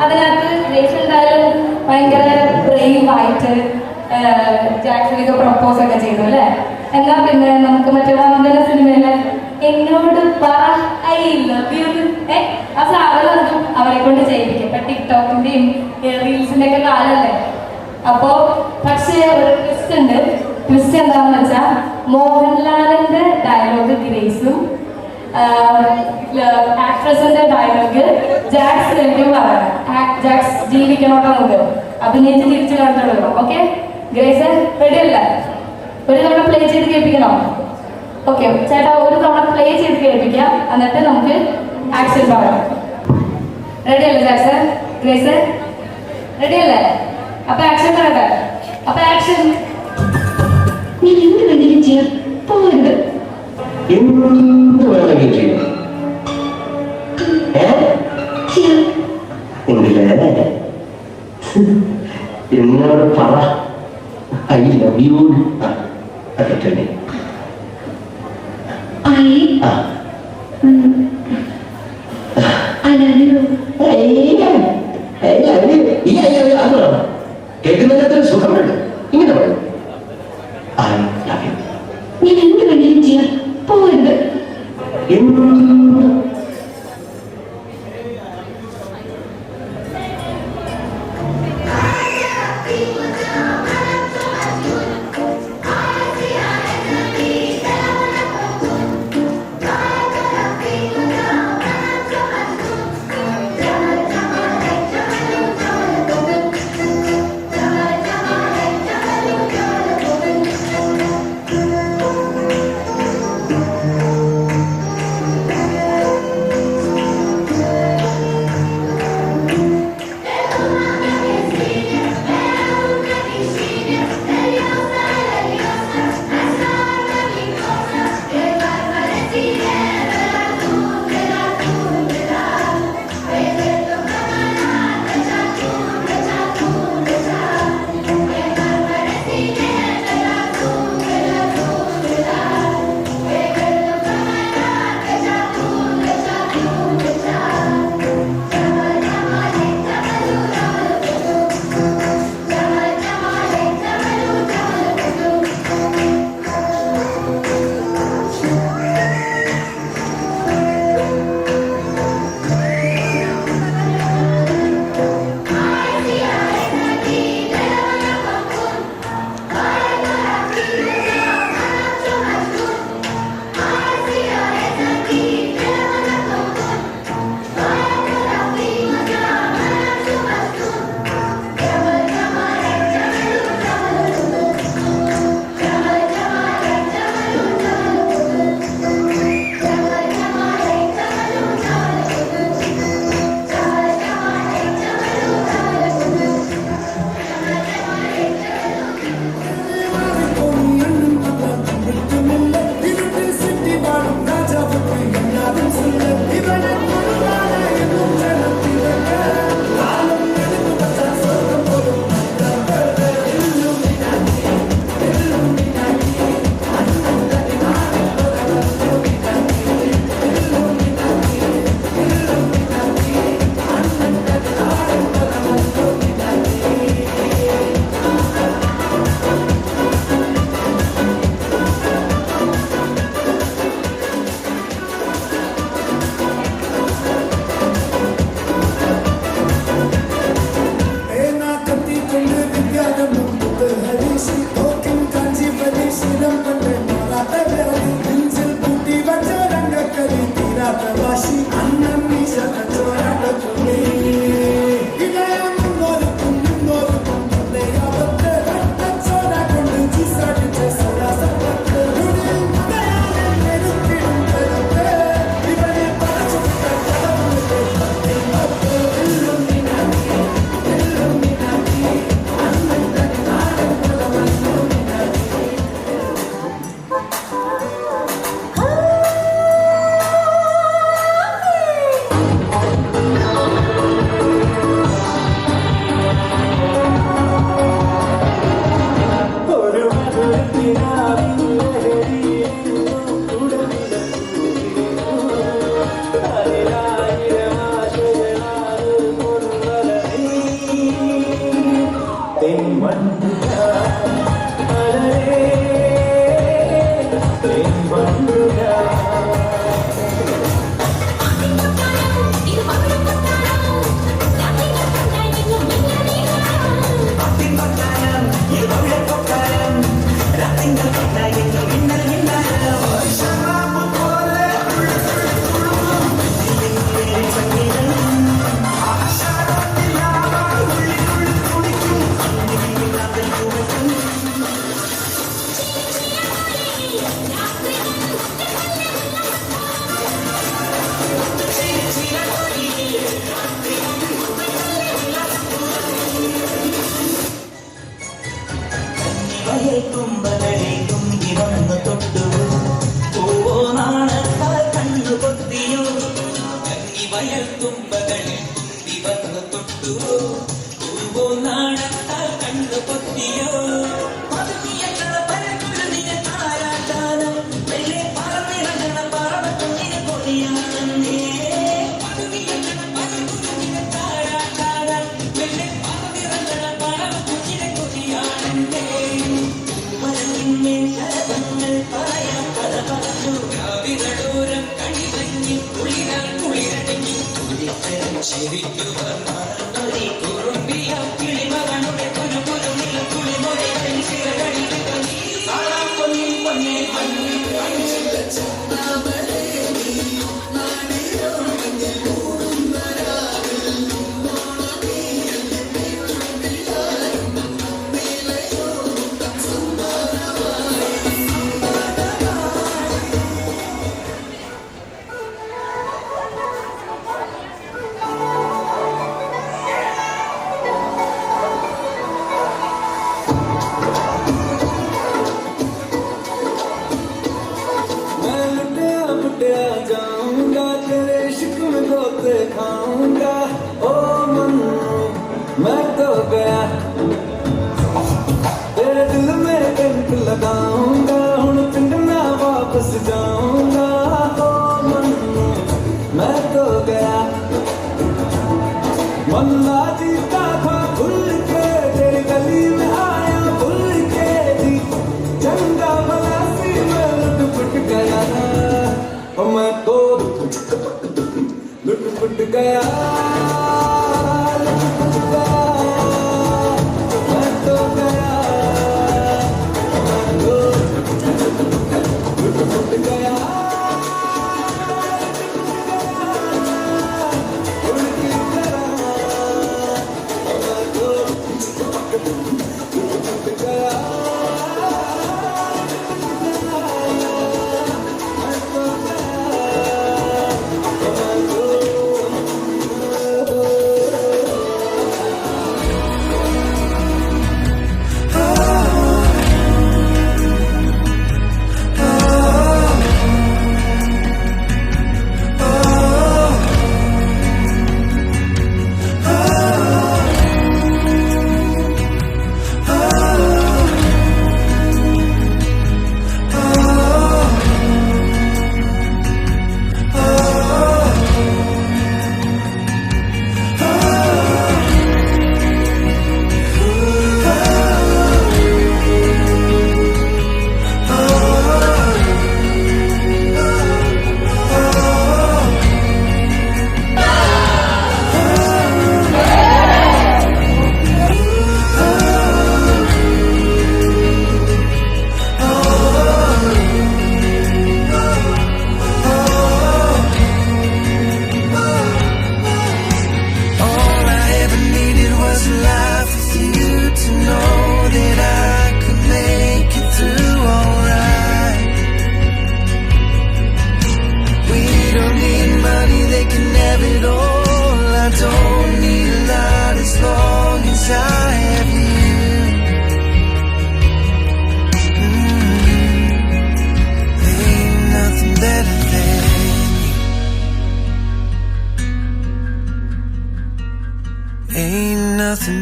അതിനകത്ത് ഗ്രേസ് എന്തായാലും ഭയങ്കര ബ്രേവായിട്ട് ജാക്സണിക്ക് പ്രപ്പോസ് ഒക്കെ ചെയ്തു അല്ലേ? എന്നാ പിന്നെ നമുക്ക് മറ്റേ വന്ദന സിനിമയിലെ എന്നോട് പറ ഐ ലവ് യു, ആ സാധനം അവരെ കൊണ്ട് ചെയ്യിപ്പിക്കും. ഇപ്പൊ ടിക്ടോക്കിന്റെയും റീൽസിന്റെ ഒക്കെ കാലല്ലേ. അപ്പോ പക്ഷേ ഒരു ട്വിസ്റ്റ് ഉണ്ട്. ട്വിസ്റ്റ് എന്താണെന്ന് വെച്ചാൽ മോഹൻലാലിന്റെ ഡയലോഗ് ഗ്രേസും ആക്ട്രസിന്റെ ഡയലോഗ് ജാക്സ് പറയാം. ജാക്സ് ജീവിക്കണോട്ടോ, നമുക്ക് അഭിനയിച്ച് തിരിച്ചു കാണിച്ചോളൂ. ഓക്കെ ഗ്രേസ് റെഡി അല്ലേ? ഒരു തവണ പ്ലേ ചെയ്ത് കേൾപ്പിക്കണോ? ഓക്കെ ചേട്ടാ, ഒരു തവണ പ്ലേ ചെയ്ത് കേൾപ്പിക്കാം, എന്നിട്ട് നമുക്ക് ആക്ഷൻ പറയാം. റെഡി അല്ലേ ജാക്സ്? ഗ്രേസ് റെഡി അല്ലേ? അപ്പൊ ആക്ഷൻ പറയട്ടെ. അപ്പൊ ആക്ഷൻ. നീ എന്ത് വേണമെങ്കിലും ചെയ്യാം, പോകരുത്. എന്ത് വേണമെങ്കിലും ചെയ്യാം. എന്നോട് പറ ഐ ലവ് യു. അതൊക്കെ കേൾക്കുന്നതിനകത്ത് സുഖമുണ്ട്. ഇങ്ങനെ പറയും ഐ ലവ് യു. ഞാൻ എന്ത് വേണമെങ്കിലും ചെയ്യാം, പോകരുത്.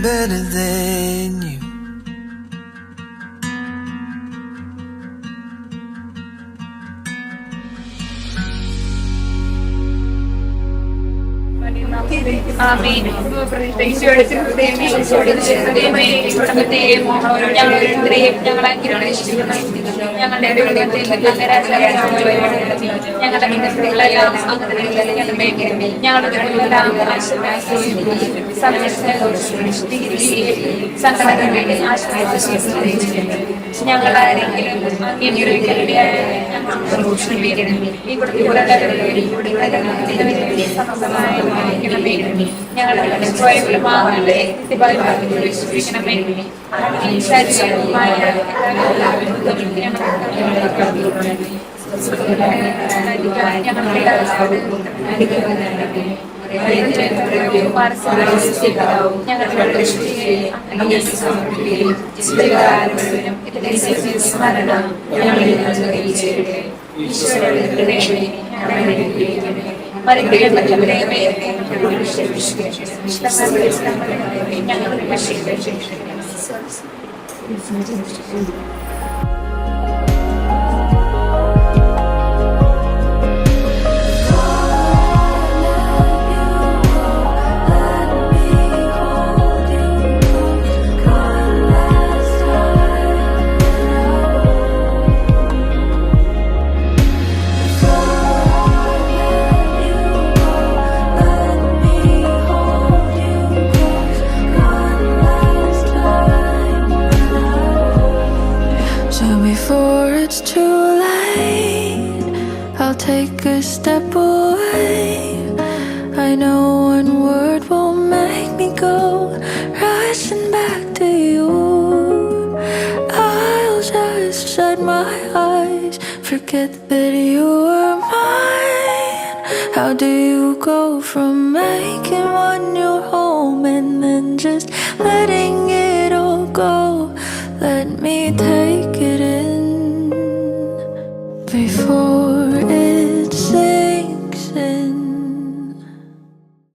better than you. Take a step away. I know one word will make me go rushing back to you. I'll just shut my eyes, forget that you were mine. How do you go from making one your home and then just letting it all go? Let me take it in before